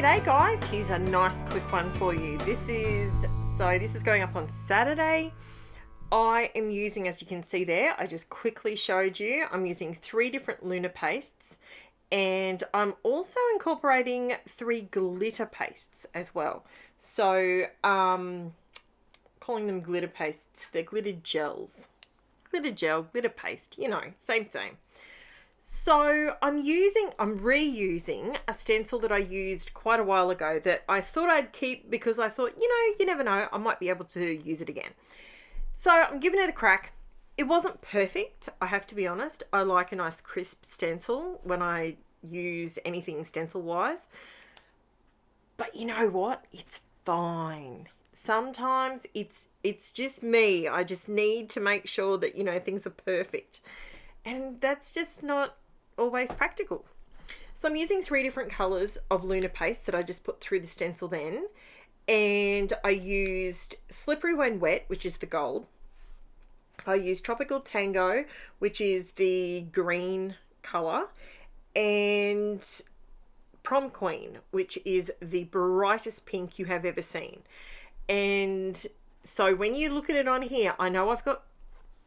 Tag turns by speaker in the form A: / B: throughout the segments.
A: G'day guys, here's a nice quick one for you. This is going up on Saturday. I am using, as you can see there, I just quickly showed you, I'm using 3 different LUNAR pastes, and I'm also incorporating 3 glitter pastes as well. So calling them glitter pastes, they're glitter gels. Glitter gel, glitter paste, you know, same. So I'm reusing a stencil that I used quite a while ago that I thought I'd keep because I thought, you know, you never know, I might be able to use it again. So I'm giving it a crack. It wasn't perfect, I have to be honest. I like a nice crisp stencil when I use anything stencil wise. But you know what? It's fine. Sometimes it's just me. I just need to make sure that, you know, things are perfect. And that's just not always practical. So I'm using 3 different colours of LUNAR paste that I just put through the stencil then. And I used Slippery When Wet, which is the gold. I used Tropical Tango, which is the green colour. And Prom Queen, which is the brightest pink you have ever seen. And so when you look at it on here, I know I've got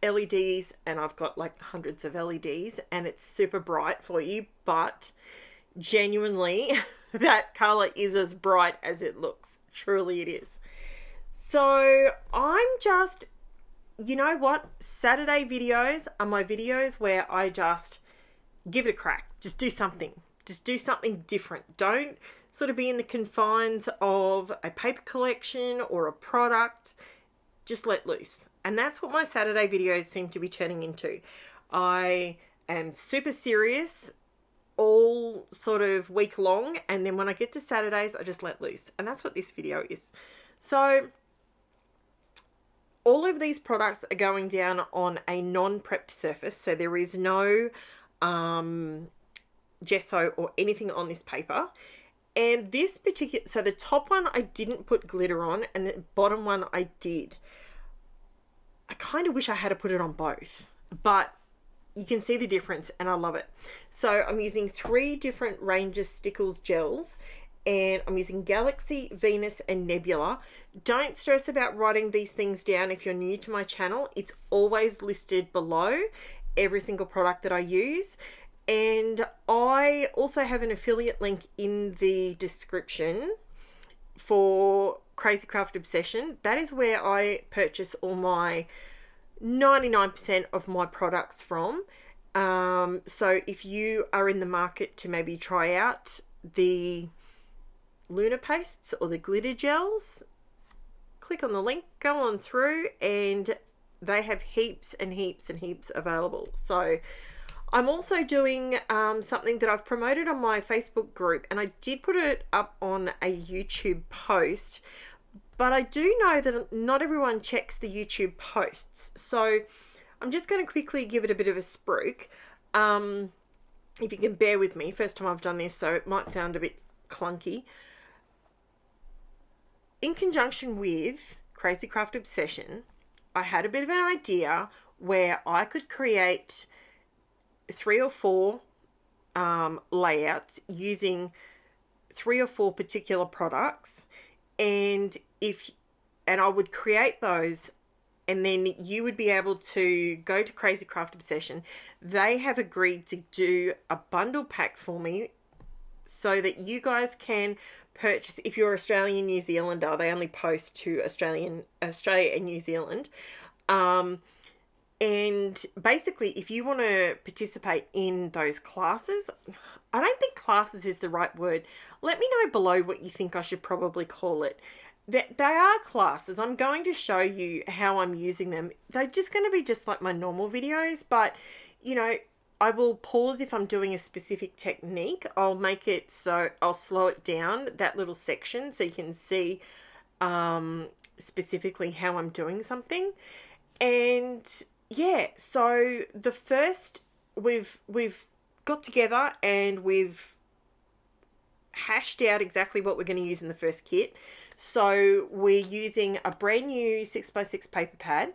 A: LEDs and I've got like hundreds of LEDs and it's super bright for you, but genuinely that color is as bright as it looks. Truly it is. So I'm just, you know what, Saturday videos are my videos where I just give it a crack. Just do something different. Don't sort of be in the confines of a paper collection or a product. Just let loose. And that's what my Saturday videos seem to be turning into. I am super serious all sort of week long, and then when I get to Saturdays, I just let loose. And that's what this video is. So all of these products are going down on a non-prepped surface. So there is no gesso or anything on this paper. And this particular, so the top one I didn't put glitter on, and the bottom one I did. I kind of wish I had to put it on both, but you can see the difference and I love it. So I'm using 3 different ranges Stickles gels, and I'm using Galaxy, Venus and Nebula. Don't stress about writing these things down if you're new to my channel. It's always listed below every single product that I use. And I also have an affiliate link in the description for Crazy Craft Obsession. That is where I purchase all my 99% of my products from. So if you are in the market to maybe try out the LUNAR pastes or the glitter gels, click on the link, go on through, and they have heaps and heaps and heaps available. So I'm also doing something that I've promoted on my Facebook group, and I did put it up on a YouTube post, but I do know that not everyone checks the YouTube posts. So I'm just going to quickly give it a bit of a spruik. If you can bear with me, first time I've done this, so it might sound a bit clunky. In conjunction with Crazy Craft Obsession, I had a bit of an idea where I could create 3 or 4 layouts using 3 or 4 particular products, and I would create those, and then you would be able to go to Crazy Craft Obsession. They have agreed to do a bundle pack for me so that you guys can purchase. If you're Australian New Zealander, they only post to Australia and New Zealand. And basically, if you want to participate in those classes, I don't think classes is the right word. Let me know below what you think I should probably call it. They are classes. I'm going to show you how I'm using them. They're just going to be just like my normal videos, but, you know, I will pause if I'm doing a specific technique. I'll make it so I'll slow it down, that little section, so you can see specifically how I'm doing something. And yeah, so the first we've got together and we've hashed out exactly what we're going to use in the first kit. So we're using a brand new 6x6 paper pad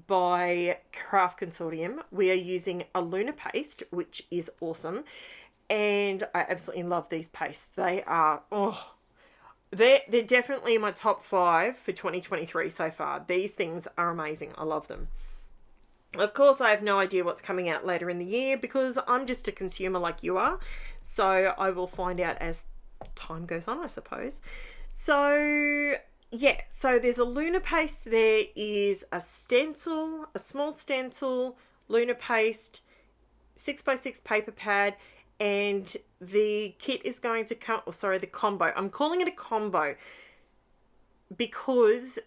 A: by Craft Consortium. We are using a LUNAR paste, which is awesome. and I absolutely love these pastes. They are, oh, they're definitely my top 5 for 2023 so far. These things are amazing. I love them. Of course, I have no idea what's coming out later in the year because I'm just a consumer like you are. So I will find out as time goes on, I suppose. So yeah, so there's a LUNAR paste. There is a stencil, a small stencil, LUNAR paste, 6x6 paper pad, and the kit is going to come, or sorry, the combo. I'm calling it a combo because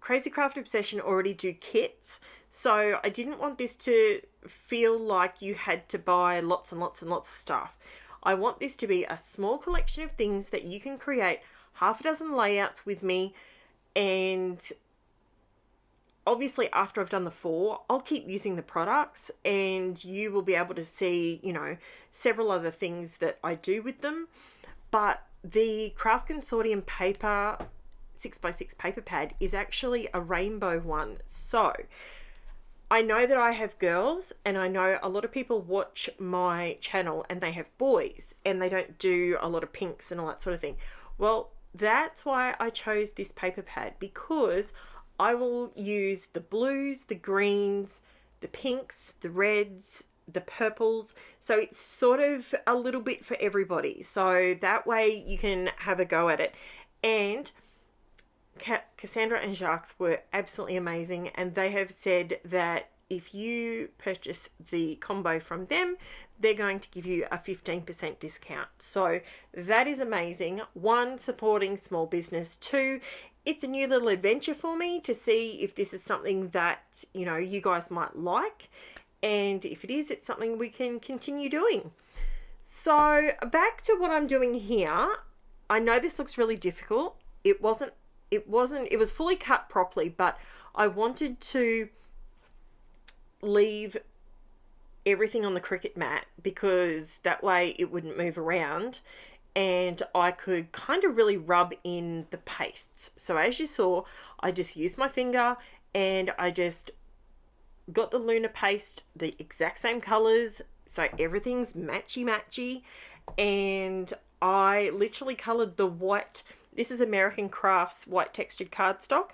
A: Crazy Craft Obsession already do kits. So I didn't want this to feel like you had to buy lots and lots and lots of stuff. I want this to be a small collection of things that you can create half a dozen layouts with me, and obviously after I've done the 4, I'll keep using the products and you will be able to see, you know, several other things that I do with them. But the Craft Consortium paper 6x6 paper pad is actually a rainbow one. So I know that I have girls, and I know a lot of people watch my channel and they have boys and they don't do a lot of pinks and all that sort of thing. Well, that's why I chose this paper pad, because I will use the blues, the greens, the pinks, the reds, the purples. So it's sort of a little bit for everybody. So that way you can have a go at it. And Cassandra and Jacques were absolutely amazing, and they have said that if you purchase the combo from them, they're going to give you a 15% discount. So that is amazing. 1, supporting small business. 2, it's a new little adventure for me to see if this is something that, you know, you guys might like, and if it is, it's something we can continue doing. So back to what I'm doing here. I know this looks really difficult. It was fully cut properly, but I wanted to leave everything on the Cricut mat because that way it wouldn't move around and I could kind of really rub in the pastes. So as you saw, I just used my finger and I just got the LUNAR paste, the exact same colors, so everything's matchy, and I literally colored the white. This is American Crafts white textured cardstock.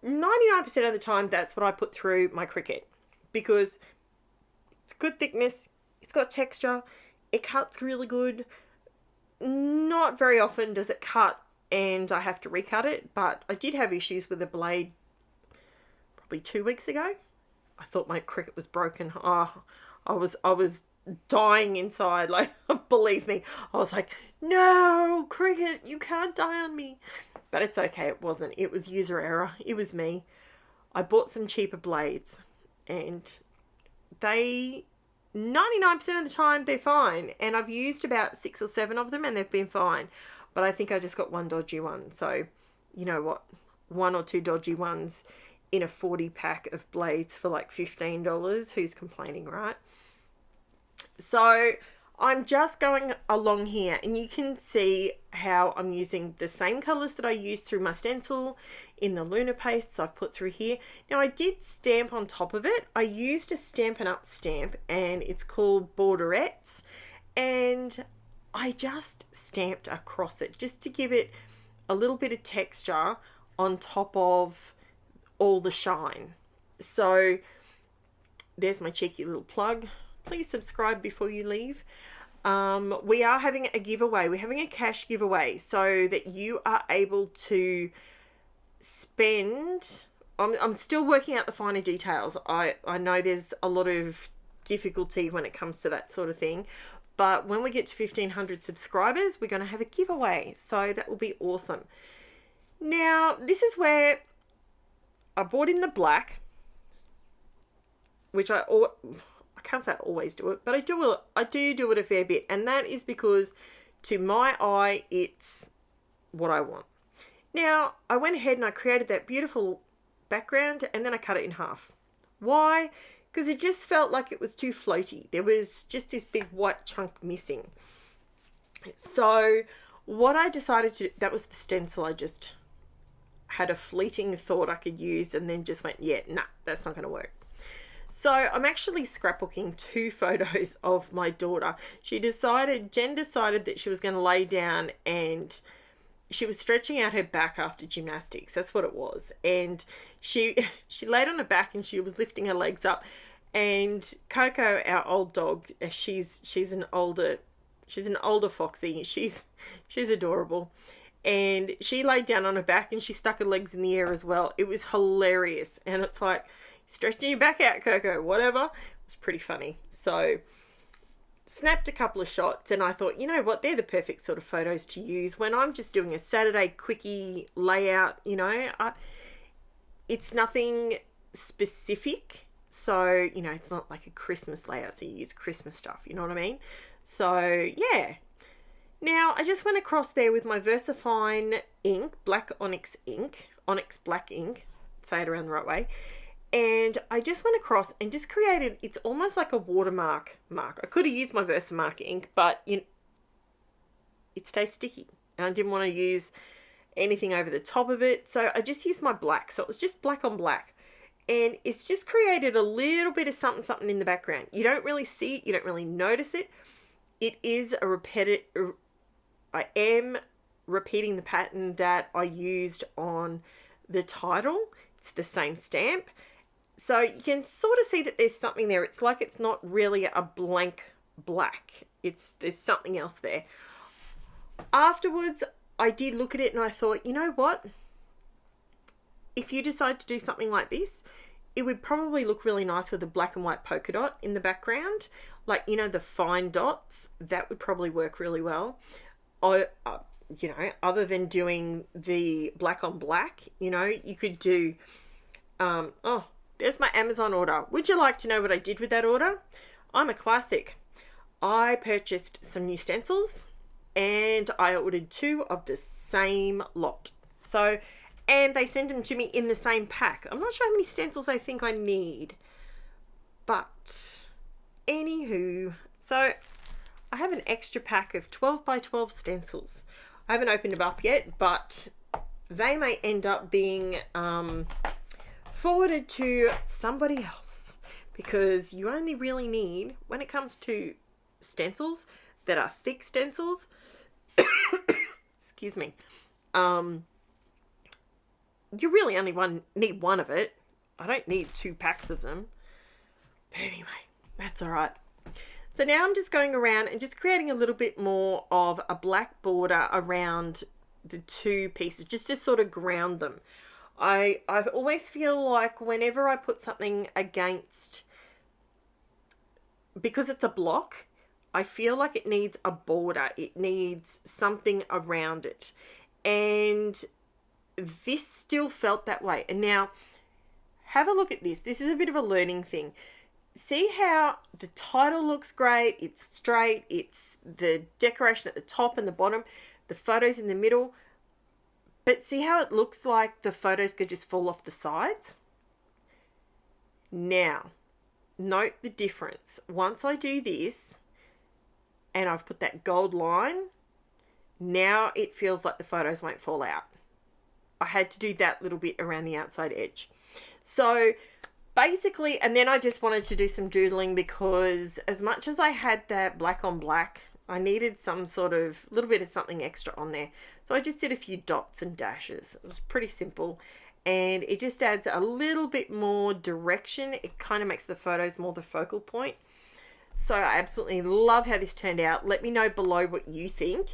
A: 99% of the time, that's what I put through my Cricut because it's good thickness, it's got texture, it cuts really good. Not very often does it cut and I have to recut it, but I did have issues with the blade probably 2 weeks ago. I thought my Cricut was broken. Oh, I was dying inside, like, believe me. I was like, no, Cricut, you can't die on me. But it's okay, it wasn't. It was user error. It was me. I bought some cheaper blades and they, 99% of the time, they're fine. And I've used about 6 or 7 of them and they've been fine. But I think I just got one dodgy one. So, you know what? 1 or 2 dodgy ones in a 40 pack of blades for like $15. Who's complaining, right? So I'm just going along here and you can see how I'm using the same colors that I used through my stencil in the LUNAR pastes I've put through here. Now I did stamp on top of it. I used a Stampin' Up stamp and it's called Borderettes, and I just stamped across it just to give it a little bit of texture on top of all the shine. So there's my cheeky little plug. Please subscribe before you leave. We are having a giveaway. We're having a cash giveaway so that you are able to spend. I'm still working out the finer details. I know there's a lot of difficulty when it comes to that sort of thing. But when we get to 1,500 subscribers, we're going to have a giveaway. So that will be awesome. Now, this is where I bought in the black, which I can't say I always do it, but I do it a fair bit, and that is because to my eye it's what I want. Now I went ahead and I created that beautiful background and then I cut it in half. Why? Because it just felt like it was too floaty. There was just this big white chunk missing. So what I decided to, that was the stencil I just had a fleeting thought I could use and then just went, yeah, nah, that's not going to work. So I'm actually scrapbooking 2 photos of my daughter. Jen decided that she was going to lay down, and she was stretching out her back after gymnastics. That's what it was. And she laid on her back and she was lifting her legs up. And Coco, our old dog, she's an older foxy. She's adorable. And she laid down on her back and she stuck her legs in the air as well. It was hilarious. And it's like, stretching your back out, Coco, whatever. It was pretty funny. So snapped a couple of shots, and I thought, you know what, they're the perfect sort of photos to use when I'm just doing a Saturday quickie layout. It's nothing specific, so it's not like a Christmas layout, so you use Christmas stuff, you know what I mean? So yeah. Now I just went across there with my VERSAFINE ink, black ONYX ink, ONYX black ink, say it around the right way. And I just went across and just created, it's almost like a watermark mark. I could have used my VERSAMark ink, but it stays sticky. And I didn't want to use anything over the top of it. So I just used my black. So it was just black on black. And it's just created a little bit of something in the background. You don't really see it. You don't really notice it. It is a repetitive, I am repeating the pattern that I used on the title. It's the same stamp. So you can sort of see that there's something there. It's like it's not really a blank black. There's something else there. Afterwards, I did look at it and I thought, you know what? If you decide to do something like this, it would probably look really nice with a black and white polka dot in the background. Like, the fine dots. That would probably work really well. Other than doing the black on black, you could do, there's my Amazon order. Would you like to know what I did with that order? I'm a classic. I purchased some new stencils and I ordered 2 of the same lot. And they sent them to me in the same pack. I'm not sure how many stencils I think I need. But, anywho, so I have an extra pack of 12 by 12 stencils. I haven't opened them up yet, but they may end up being forwarded to somebody else, because you only really need, when it comes to stencils that are thick stencils, excuse me, you really only need one of it. I don't need 2 packs of them. But anyway, that's all right. So now I'm just going around and just creating a little bit more of a black border around the 2 pieces, just to sort of ground them. I always feel like whenever I put something against, because it's a block, I feel like it needs a border. It needs something around it. And this still felt that way. And now, have a look at this. This is a bit of a learning thing. See how the title looks great. It's straight. It's the decoration at the top and the bottom. The photos in the middle. But see how it looks like the photos could just fall off the sides? Now, note the difference. Once I do this, and I've put that gold line, now it feels like the photos won't fall out. I had to do that little bit around the outside edge. So basically, and then I just wanted to do some doodling, because as much as I had that black on black, I needed some sort of little bit of something extra on there. So I just did a few dots and dashes. It was pretty simple, and it just adds a little bit more direction. It kind of makes the photos more the focal point. So I absolutely love how this turned out. Let me know below what you think.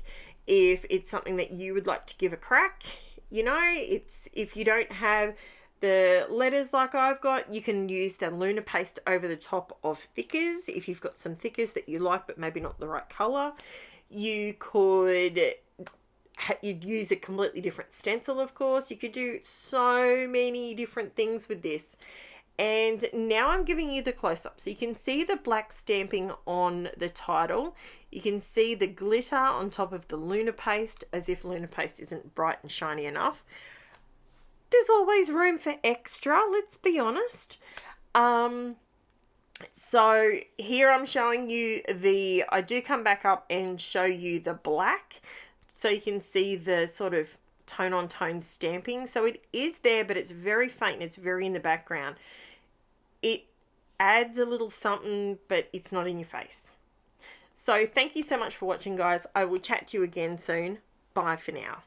A: If it's something that you would like to give a crack, if you don't have the letters like I've got, you can use the LUNAR paste over the top of thickers. If you've got some thickers that you like but maybe not the right colour, you could you'd use a completely different stencil, of course. You could do so many different things with this. And now I'm giving you the close-up. So you can see the black stamping on the title. You can see the glitter on top of the LUNAR paste, as if LUNAR paste isn't bright and shiny enough. There's always room for extra, let's be honest. So here I'm showing you I do come back up and show you the black, so you can see the sort of tone on tone stamping. So it is there, but it's very faint and it's very in the background. It adds a little something, but it's not in your face. So thank you so much for watching, guys. I will chat to you again soon. Bye for now.